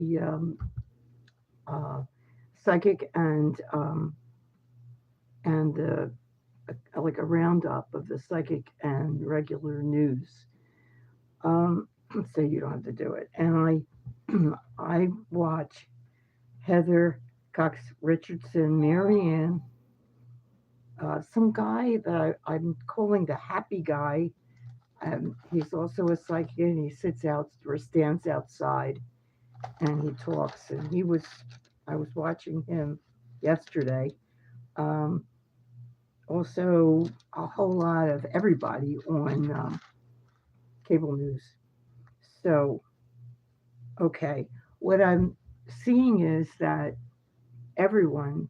the uh, psychic and the like a roundup of the psychic and regular news. Um, so you don't have to do it. And I watch Heather Cox Richardson, Marianne, some guy that I'm calling the happy guy. He's also a psychic, and he sits out or stands outside and he talks. And I was watching him yesterday. Um, Also, a whole lot of everybody on cable news. So, okay, what I'm seeing is that everyone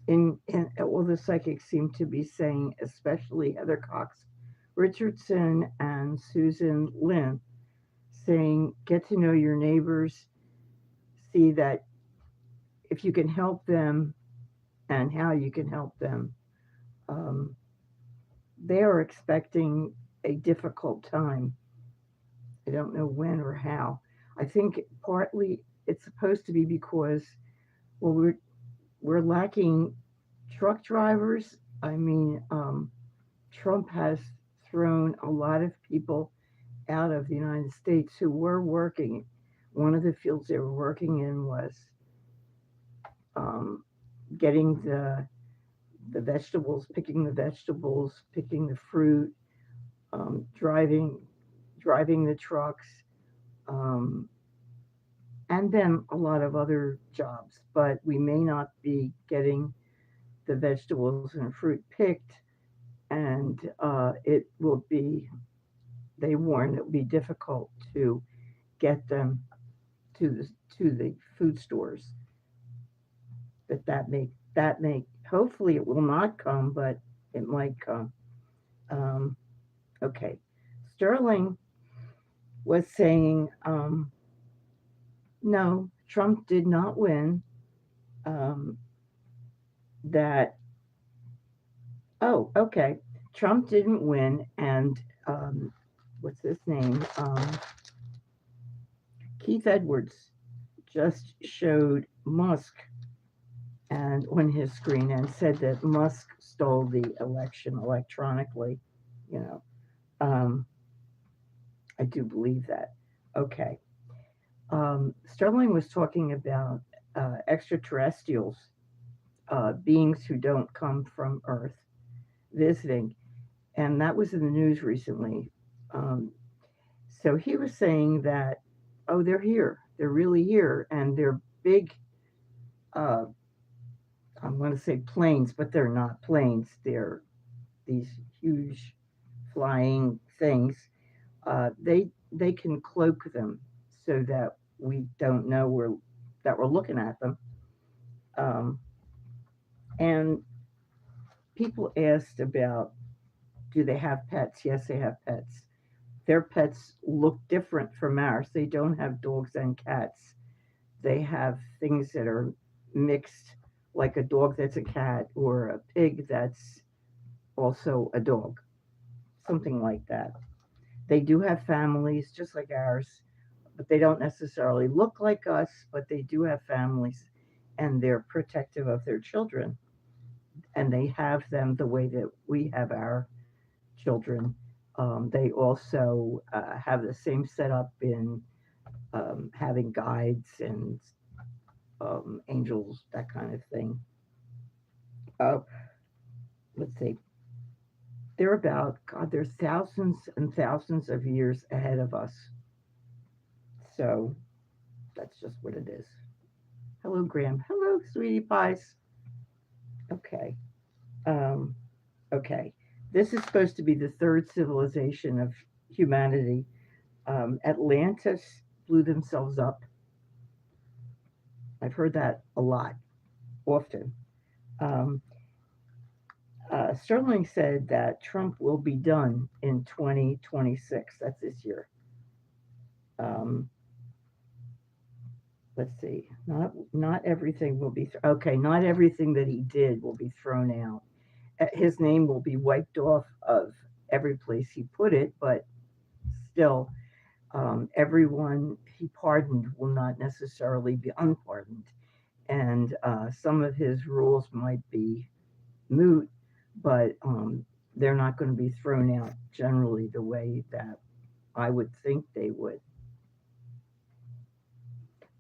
in all the psychics seem to be saying, especially Heather Cox Richardson and Susan Lynn, saying, get to know your neighbors, see that if you can help them and how you can help them. Um, they are expecting a difficult time. I don't know when or how. I think partly it's supposed to be because, well, we're lacking truck drivers. I mean, Trump has thrown a lot of people out of the United States who were working. One of the fields they were working in was um, getting the vegetables, picking the fruit, driving the trucks, um, and then a lot of other jobs. But we may not be getting the vegetables and fruit picked, and it will be. They warn it will be difficult to get them to the food stores. That may hopefully it will not come, but it might come. Um, okay, Sterling was saying no, Trump did not win. Um, that oh, okay, Trump didn't win, and what's his name? Keith Edwards just showed Musk and on his screen and said that Musk stole the election electronically. You know, um, I do believe that. Okay. Sterling was talking about extraterrestrials, beings who don't come from Earth, visiting, and that was in the news recently. Um, so he was saying that, oh, they're here, they're really here, and they're big. Uh, I'm going to say planes, but they're not planes. They're these huge flying things. They can cloak them so that we don't know we're looking at them. Um, and people asked about, do they have pets? Yes, they have pets. Their pets look different from ours. They don't have dogs and cats. They have things that are mixed, like a dog that's a cat or a pig that's also a dog, something like that. They do have families just like ours, but they don't necessarily look like us, but they do have families and they're protective of their children. And they have them the way that we have our children. They also have the same setup in having guides and angels, that kind of thing. Uh, let's see. They're about, God, they're thousands and thousands of years ahead of us. So that's just what it is. Hello, Graham. Hello, sweetie pies. Okay. Um, okay. This is supposed to be the third civilization of humanity. Atlantis blew themselves up. I've heard that a lot, often. Um, Sterling said that Trump will be done in 2026. That's this year. Um, let's see. Not everything will be okay. Not everything that he did will be thrown out. His name will be wiped off of every place he put it, but still, everyone he pardoned will not necessarily be unpardoned, and some of his rules might be moot, but they're not going to be thrown out generally the way that I would think they would.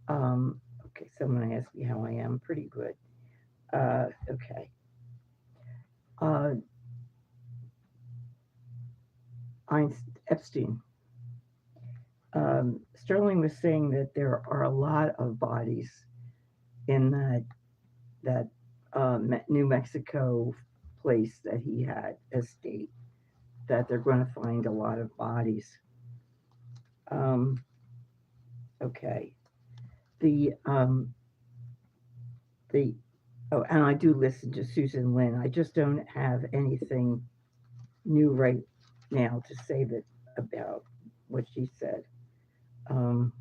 Okay, someone asked me how I am. Pretty good. Okay. Uh, Epstein. Sterling was saying that there are a lot of bodies in that New Mexico place that he had estate, that they're going to find a lot of bodies. Um, okay. The the oh, and I do listen to Susan Lynn. I just don't have anything new right now to say that about what she said. Um,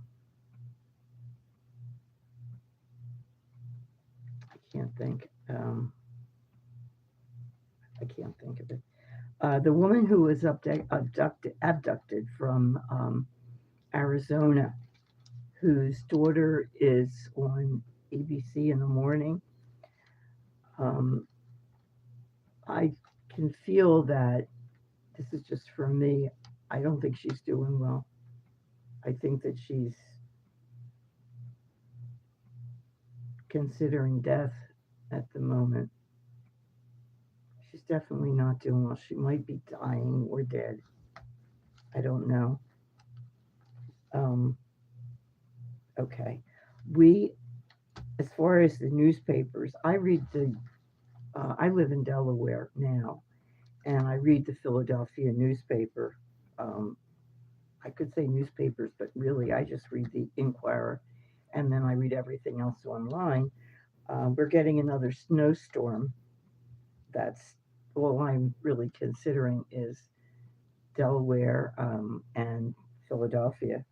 I can't think. I can't think of it. The woman who was abducted from Arizona, whose daughter is on ABC in the morning. Um, I can feel that this is just for me. I don't think she's doing well. I think that she's considering death at the moment. She's definitely not doing well. She might be dying or dead. I don't know. Um, okay. We, as far as the newspapers, I live in Delaware now, and I read the Philadelphia newspaper. Um, I could say newspapers, but really I just read the Inquirer, and then I read everything else online. We're getting another snowstorm. That's all I'm really considering is Delaware and Philadelphia.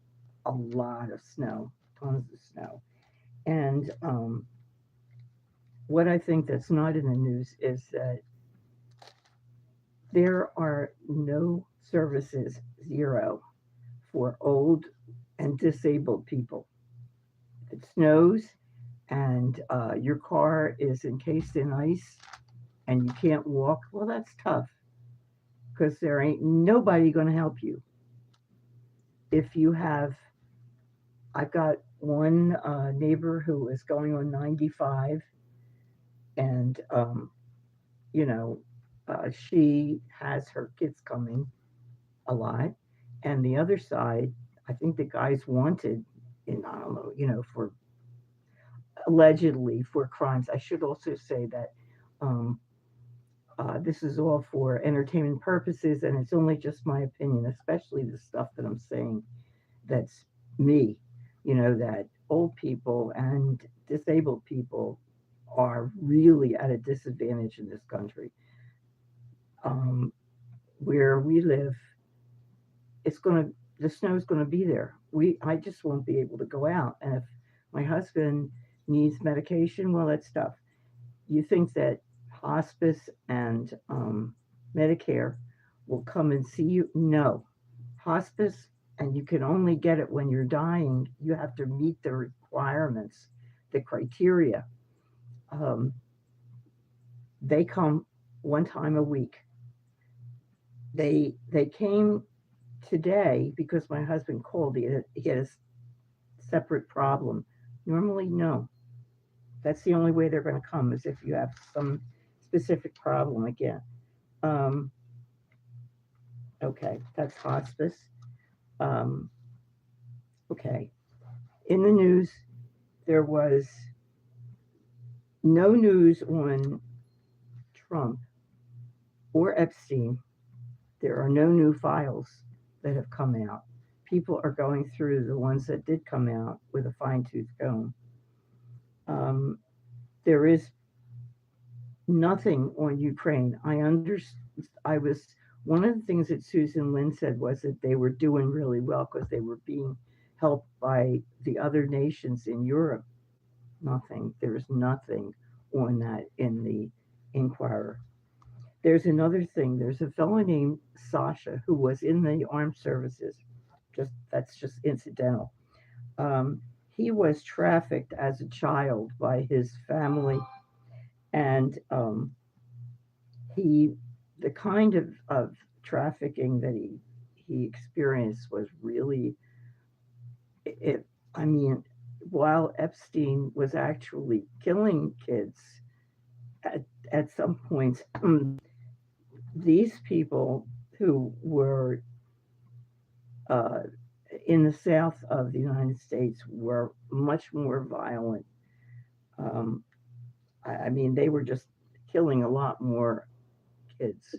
A lot of snow, tons of snow. And what I think that's not in the news is that there are no services, zero, for old and disabled people. If it snows and your car is encased in ice and you can't walk, well, that's tough because there ain't nobody going to help you. If you have, I've got one neighbor who is going on 95, and you know, she has her kids coming a lot, and the other side, I think the guy's wanted in, I don't know, for allegedly for crimes. I should also say that um, this is all for entertainment purposes, and it's only just my opinion, especially the stuff that I'm saying that's me. That old people and disabled people are really at a disadvantage in this country. Um, where we live, the snow's gonna be there. I just won't be able to go out, and if my husband needs medication, well, that's tough. You think that hospice and Medicare will come and see you? No. Hospice, and you can only get it when you're dying. You have to meet the requirements, the criteria. Um, they come one time a week. They came today because my husband called. He had a separate problem. Normally, no. That's the only way they're going to come is if you have some specific problem again. Um, okay, that's hospice. Um, okay. In the news, there was no news on Trump or Epstein. There are no new files that have come out. People are going through the ones that did come out with a fine tooth comb. Um, there is nothing on Ukraine. I was one of the things that Susan Lynn said was that they were doing really well because they were being helped by the other nations in Europe. Nothing. There's nothing on that in the Inquirer. There's another thing. There's a fellow named Sasha who was in the armed services. That's just incidental. Um, he was trafficked as a child by his family, and he, the kind of trafficking that he experienced was really it. I mean, while Epstein was actually killing kids at, at some points, these people who were uh, in the south of the United States were much more violent. Um, I mean, they were just killing a lot more kids.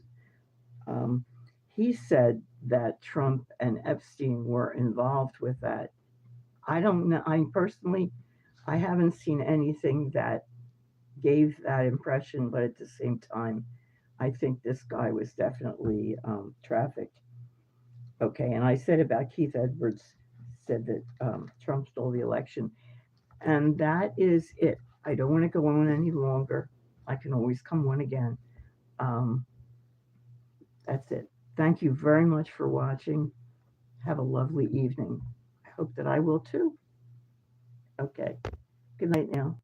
Um, he said that Trump and Epstein were involved with that. I don't know. I personally, I haven't seen anything that gave that impression, but at the same time, I think this guy was definitely trafficked. Okay, and I said about Keith Edwards, said that Trump stole the election, and that is it. I don't want to go on any longer. I can always come on again. Um, that's it. Thank you very much for watching. Have a lovely evening. I hope that I will too. Okay. Good night now.